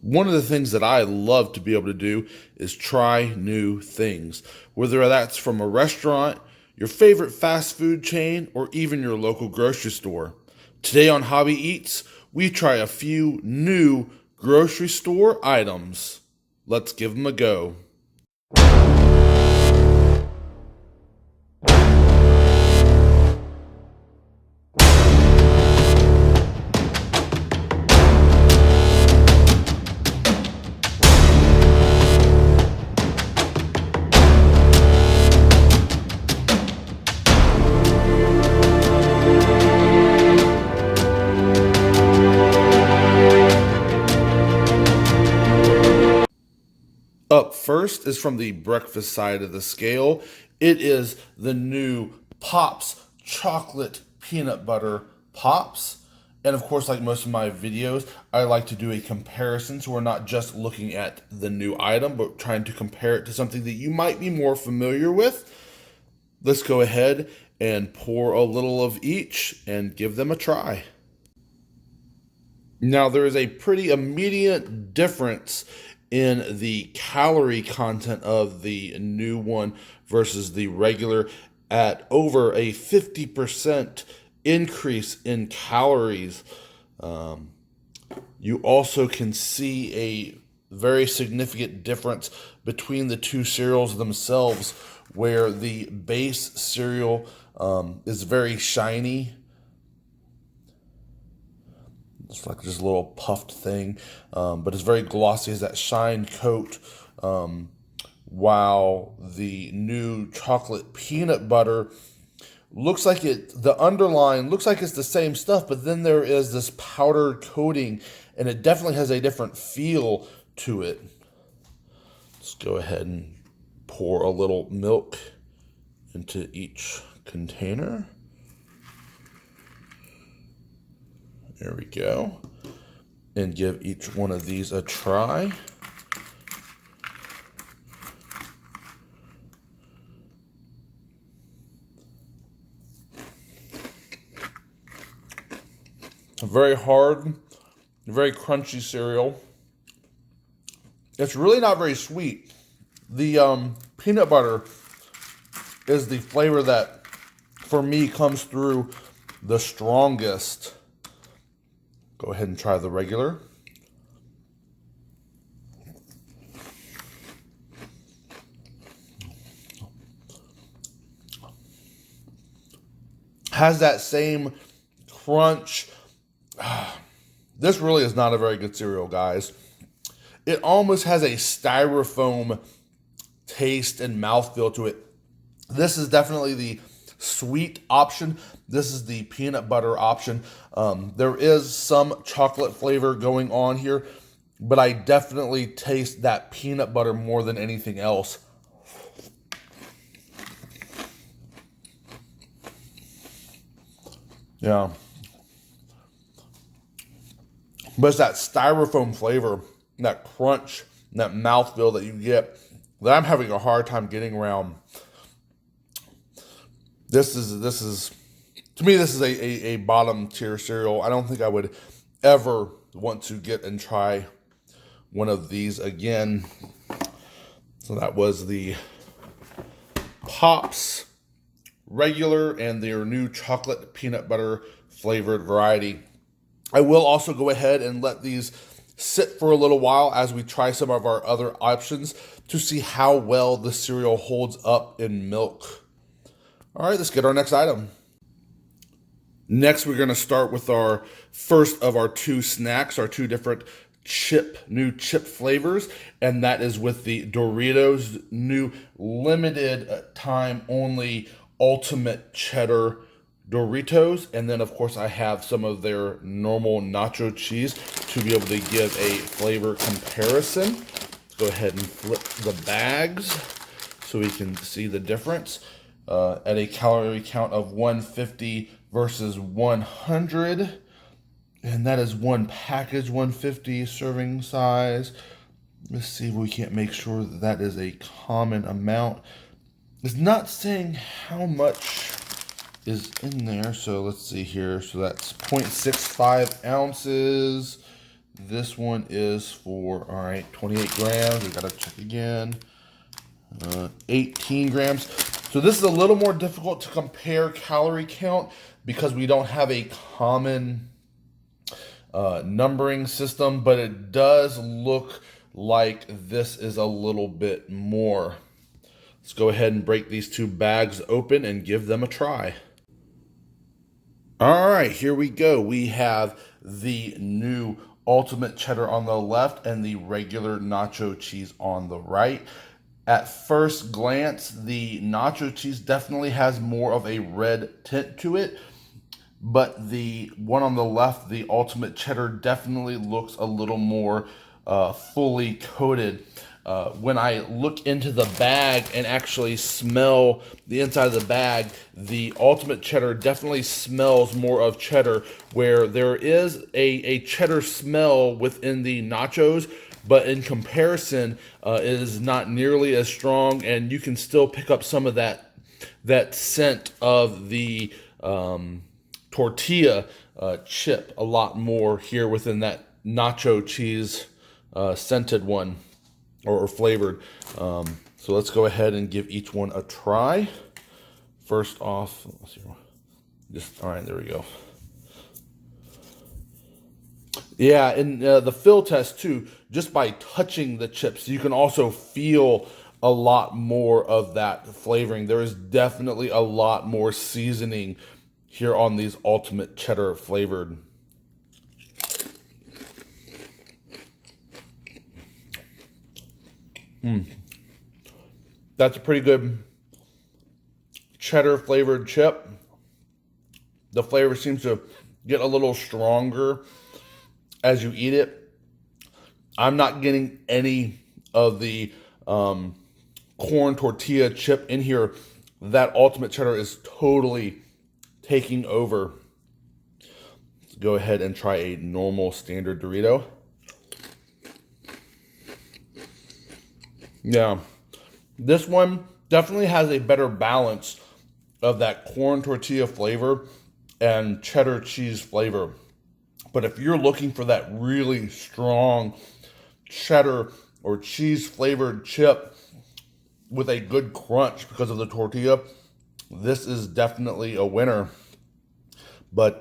One of the things that I love to be able to do is try new things, whether that's from a restaurant, your favorite fast food chain, or even your local grocery store. Today on Hobby Eats, we try a few new grocery store items. Let's give them a go. Up first is from the breakfast side of the scale. It is the new Pops Chocolate Peanut Butter Pops. And of course, like most of my videos, I like to do a comparison. So we're not just looking at the new item, but trying to compare it to something that you might be more familiar with. Let's go ahead and pour a little of each and give them a try. Now, there is a pretty immediate difference in the calorie content of the new one versus the regular, at over a 50% increase in calories. You also can see a very significant difference between the two cereals themselves, where the base cereal is very shiny. It's like just a little puffed thing, but it's very glossy as that shine coat, while the new chocolate peanut butter looks like the underline looks like it's the same stuff, but then there is this powder coating, and it definitely has a different feel to it. Let's go ahead and pour a little milk into each container. There we go. And give each one of these a try. A very hard, very crunchy cereal. It's really not very sweet. The peanut butter is the flavor that, for me, comes through the strongest. Go ahead and try the regular. Has that same crunch. This really is not a very good cereal, guys. It almost has a styrofoam taste and mouthfeel to it. This is definitely the sweet option. This is the peanut butter option. There is some chocolate flavor going on here, but I definitely taste that peanut butter more than anything else. Yeah. But it's that styrofoam flavor, that crunch, that mouthfeel that you get that I'm having a hard time getting around. This is to me, this is a bottom tier cereal. I don't think I would ever want to get and try one of these again. So that was the Pops regular and their new chocolate peanut butter flavored variety. I will also go ahead and let these sit for a little while as we try some of our other options to see how well the cereal holds up in milk. All right, let's get our next item. Next, we're going to start with our first of our two snacks, our two different new chip flavors, and that is with the Doritos new limited time only Ultimate Cheddar Doritos. And then, of course, I have some of their normal nacho cheese to be able to give a flavor comparison. Let's go ahead and flip the bags so we can see the difference. At a calorie count of 150 versus 100. And that is one package, 150 serving size. Let's see if we can't make sure that that is a common amount. It's not saying how much is in there. So let's see here. So that's 0.65 ounces. This one is for, all right, 28 grams. We gotta check again. 18 grams. So this is a little more difficult to compare calorie count because we don't have a common numbering system, but it does look like this is a little bit more. Let's go ahead and break these two bags open and give them a try. All right, here we go. We have the new Ultimate Cheddar on the left and the regular nacho cheese on the right. At first glance, the nacho cheese definitely has more of a red tint to it, but the one on the left, the Ultimate Cheddar, definitely looks a little more fully coated. When I look into the bag and actually smell the inside of the bag, the Ultimate Cheddar definitely smells more of cheddar, where there is a cheddar smell within the nachos, but in comparison, it is not nearly as strong, and you can still pick up some of that scent of the tortilla chip a lot more here within that nacho cheese scented one or flavored. So let's go ahead and give each one a try. First off, let's see, all right, there we go. Yeah, and the fill test too, just by touching the chips, you can also feel a lot more of that flavoring. There is definitely a lot more seasoning here on these Ultimate Cheddar flavored. That's a pretty good cheddar flavored chip. The flavor seems to get a little stronger as you eat it. I'm not getting any of the corn tortilla chip in here. That Ultimate Cheddar is totally taking over. Let's go ahead and try a normal standard Dorito. Yeah, this one definitely has a better balance of that corn tortilla flavor and cheddar cheese flavor. But if you're looking for that really strong cheddar or cheese flavored chip with a good crunch because of the tortilla, this is definitely a winner. But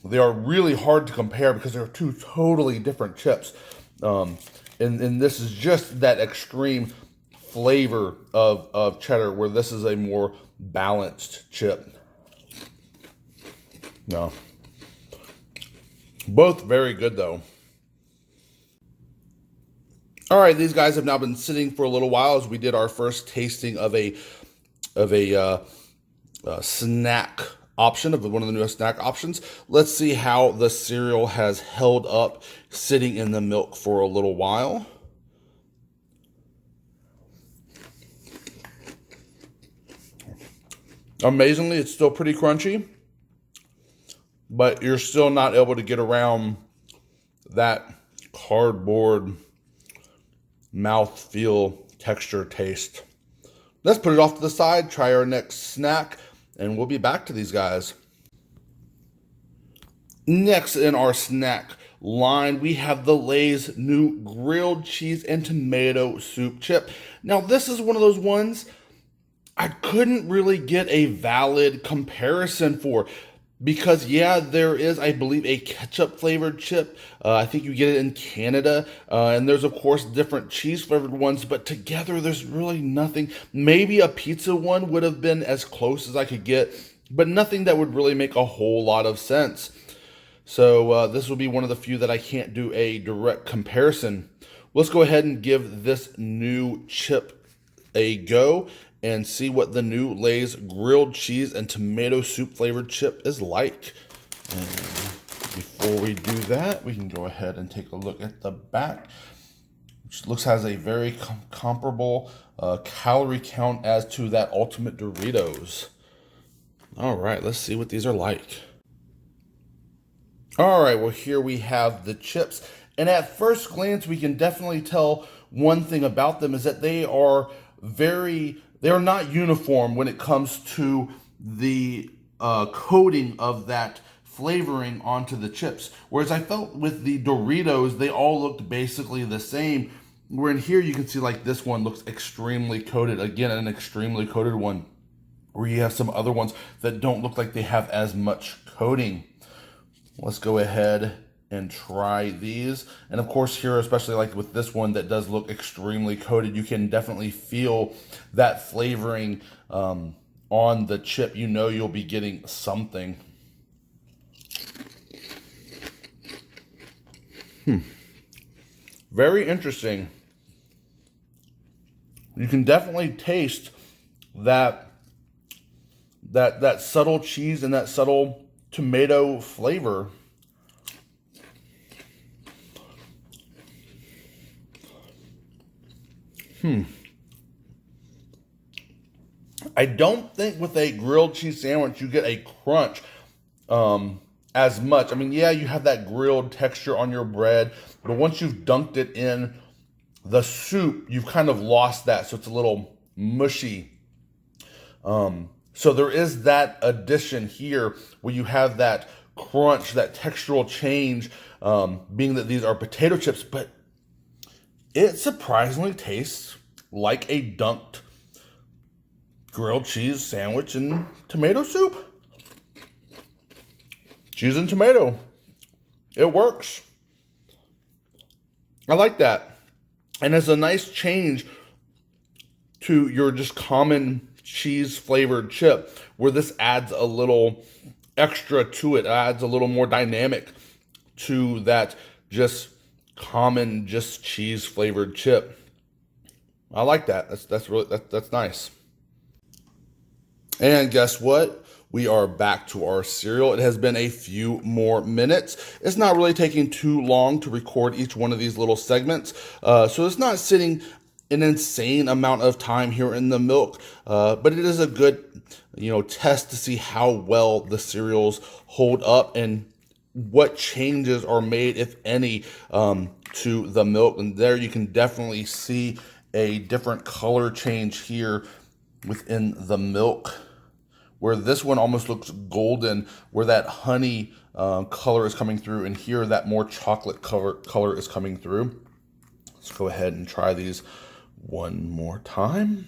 they are really hard to compare because they're two totally different chips. And this is just that extreme flavor of cheddar, where this is a more balanced chip. No. Both very good though. All right, these guys have now been sitting for a little while as we did our first tasting of a snack option, of one of the newest snack options. Let's see how the cereal has held up sitting in the milk for a little while. Amazingly, it's still pretty crunchy, but you're still not able to get around that cardboard mouthfeel texture taste. Let's put it off to the side, try our next snack, and we'll be back to these guys. Next in our snack line, we have the Lay's new grilled cheese and tomato soup chip. Now, this is one of those ones I couldn't really get a valid comparison for, because yeah, there is, I believe, a ketchup flavored chip. I think you get it in Canada, and there's of course different cheese flavored ones, but together there's really nothing. Maybe a pizza one would have been as close as I could get, but nothing that would really make a whole lot of sense. So this will be one of the few that I can't do a direct comparison. Let's go ahead and give this new chip a go and see what the new Lay's grilled cheese and tomato soup flavored chip is like. And before we do that, we can go ahead and take a look at the back, which looks has a very comparable calorie count as to that Ultimate Doritos. All right, let's see what these are like. All right, well, here we have the chips. And at first glance, we can definitely tell one thing about them is that they are not uniform when it comes to the coating of that flavoring onto the chips. Whereas I felt with the Doritos, they all looked basically the same. Where in here you can see like this one looks extremely coated. Again, an extremely coated one. Where you have some other ones that don't look like they have as much coating. Let's go ahead and try these. And of course here, especially like with this one that does look extremely coated, you can definitely feel that flavoring on the chip. You know you'll be getting something. Very interesting. You can definitely taste that subtle cheese and that subtle tomato flavor. I don't think with a grilled cheese sandwich you get a crunch as much. I mean, yeah, you have that grilled texture on your bread, but once you've dunked it in the soup, you've kind of lost that, so it's a little mushy. So there is that addition here where you have that crunch, that textural change, being that these are potato chips, but it surprisingly tastes like a dunked grilled cheese sandwich and tomato soup. Cheese and tomato. It works. I like that. And it's a nice change to your just common cheese flavored chip, where this adds a little extra to it. It adds a little more dynamic to that just common, just cheese flavored chip. I like that. That's nice. And guess what? We are back to our cereal. It has been a few more minutes. It's not really taking too long to record each one of these little segments. So it's not sitting an insane amount of time here in the milk, but it is a good, test to see how well the cereals hold up and what changes are made, if any, to the milk. And there you can definitely see a different color change here within the milk, where this one almost looks golden, where that honey color is coming through, and here that more chocolate color is coming through. Let's go ahead and try these one more time.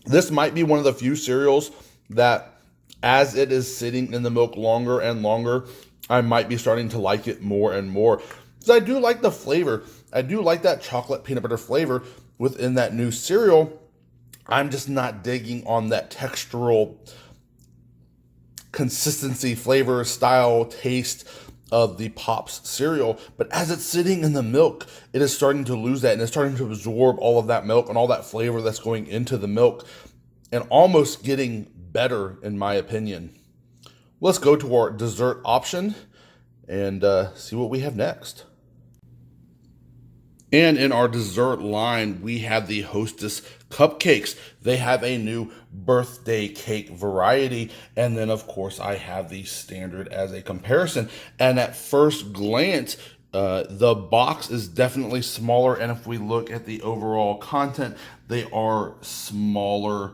This might be one of the few cereals that, as it is sitting in the milk longer and longer, I might be starting to like it more and more. Because I do like the flavor. I do like that chocolate peanut butter flavor within that new cereal. I'm just not digging on that textural consistency, flavor, style, taste of the Pops cereal. But as it's sitting in the milk, it is starting to lose that, and it's starting to absorb all of that milk and all that flavor that's going into the milk, and almost getting better, in my opinion. Let's go to our dessert option and see what we have next. And in our dessert line, we have the Hostess Cupcakes. They have a new birthday cake variety. And then, of course, I have the standard as a comparison. And at first glance, the box is definitely smaller. And if we look at the overall content, they are smaller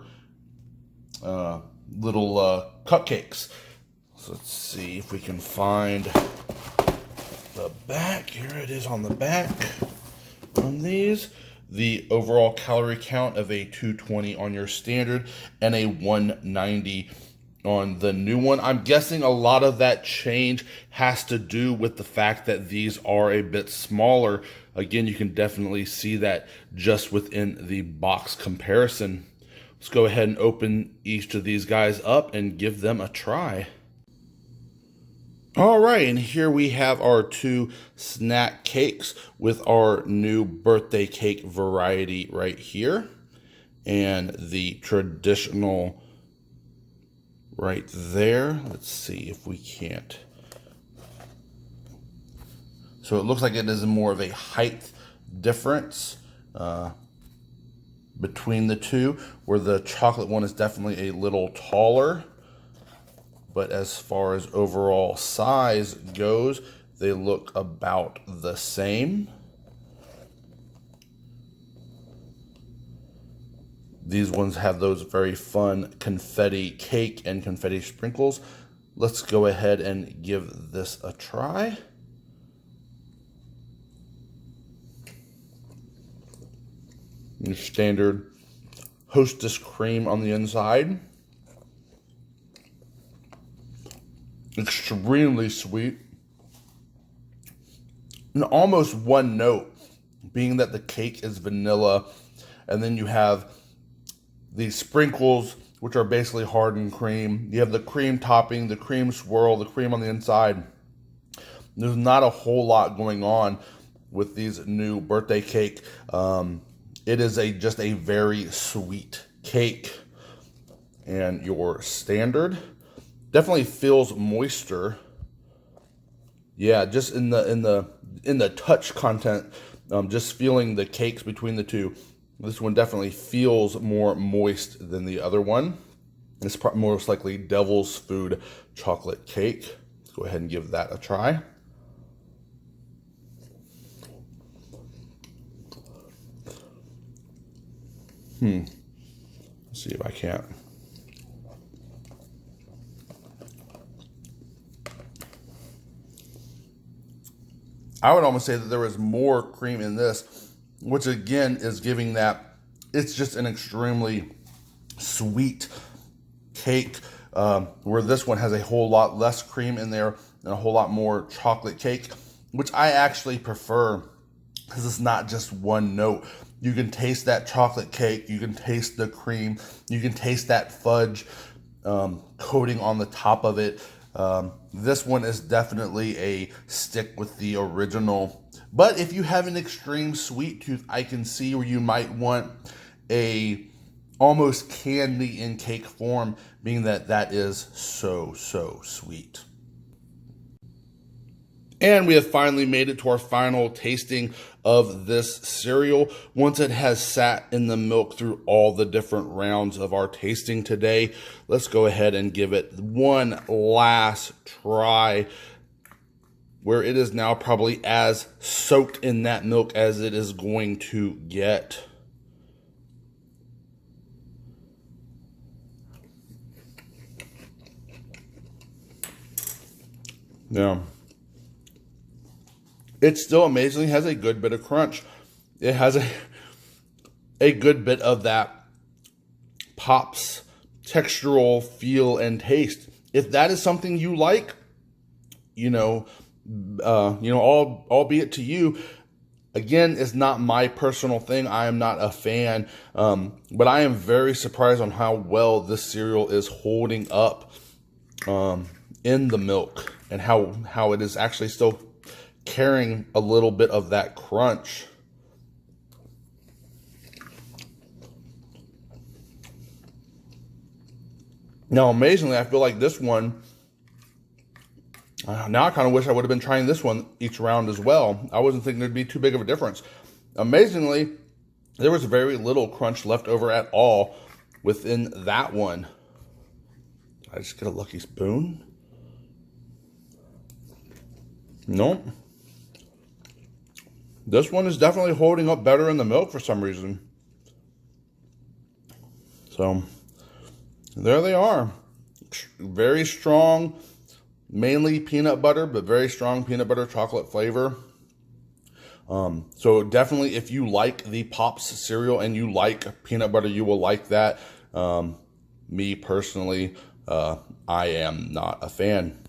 little cupcakes. So let's see if we can find the back. Here it is on the back. On these, the overall calorie count of a 220 on your standard and a 190 on the new one. I'm guessing a lot of that change has to do with the fact that these are a bit smaller. Again, you can definitely see that just within the box comparison. Let's go ahead and open each of these guys up and give them a try. All right, and here we have our two snack cakes with our new birthday cake variety right here, and the traditional right there. Let's see if we can't. So it looks like it is more of a height difference between the two, where the chocolate one is definitely a little taller. But as far as overall size goes, they look about the same. These ones have those very fun confetti cake and confetti sprinkles. Let's go ahead and give this a try. Your standard Hostess cream on the inside. Extremely sweet. And almost one note, being that the cake is vanilla, and then you have these sprinkles, which are basically hardened cream. You have the cream topping, the cream swirl, the cream on the inside. There's not a whole lot going on with these new birthday cake. It is just a very sweet cake. And your standard definitely feels moister. Yeah, just in the touch content, just feeling the cakes between the two. This one definitely feels more moist than the other one. It's most likely Devil's Food chocolate cake. Let's go ahead and give that a try. Let's see if I can't. I would almost say that there is more cream in this, which again is giving that it's just an extremely sweet cake, where this one has a whole lot less cream in there and a whole lot more chocolate cake, which I actually prefer because it's not just one note. You can taste that chocolate cake, you can taste the cream, you can taste that fudge coating on the top of it. This one is definitely a stick with the original. But if you have an extreme sweet tooth, I can see where you might want a almost candy in cake form, being that is so sweet. And we have finally made it to our final tasting of this cereal. Once it has sat in the milk through all the different rounds of our tasting today, let's go ahead and give it one last try, where it is now probably as soaked in that milk as it is going to get. Yeah. It still amazingly has a good bit of crunch. It has a good bit of that Pops textural feel and taste. If that is something you like, albeit to you. Again, it's not my personal thing. I am not a fan, but I am very surprised on how well this cereal is holding up in the milk, and how it is actually still carrying a little bit of that crunch. Now, amazingly, I feel like this one, now I kind of wish I would have been trying this one each round as well. I wasn't thinking there'd be too big of a difference. Amazingly, there was very little crunch left over at all within that one. Did I just get a lucky spoon? Nope. This one is definitely holding up better in the milk for some reason. So, there they are. Very strong, mainly peanut butter, but very strong peanut butter chocolate flavor. So definitely, if you like the Pops cereal and you like peanut butter, you will like that. Me personally, I am not a fan.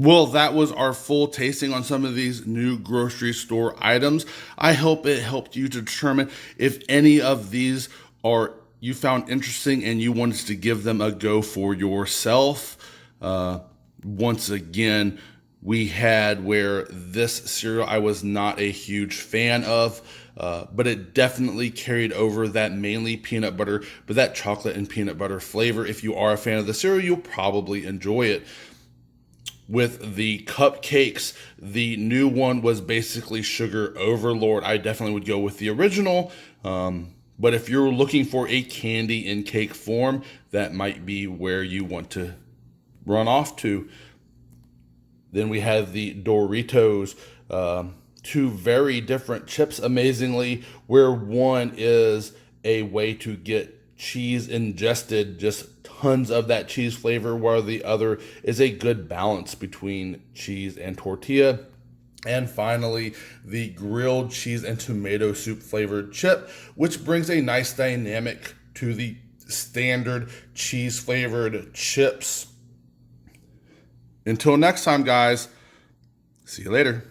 Well, that was our full tasting on some of these new grocery store items. I hope it helped you to determine if any of these are you found interesting and you wanted to give them a go for yourself. Once again, we had where this cereal I was not a huge fan of, but it definitely carried over that mainly peanut butter, but that chocolate and peanut butter flavor. If you are a fan of the cereal, you'll probably enjoy it. With the cupcakes, the new one was basically sugar overload. I definitely would go with the original. But if you're looking for a candy in cake form, that might be where you want to run off to. Then we have the Doritos, two very different chips, amazingly, where one is a way to get cheese ingested, just tons of that cheese flavor, while the other is a good balance between cheese and tortilla. And finally, the grilled cheese and tomato soup flavored chip, which brings a nice dynamic to the standard cheese flavored chips. Until next time, guys, see you later.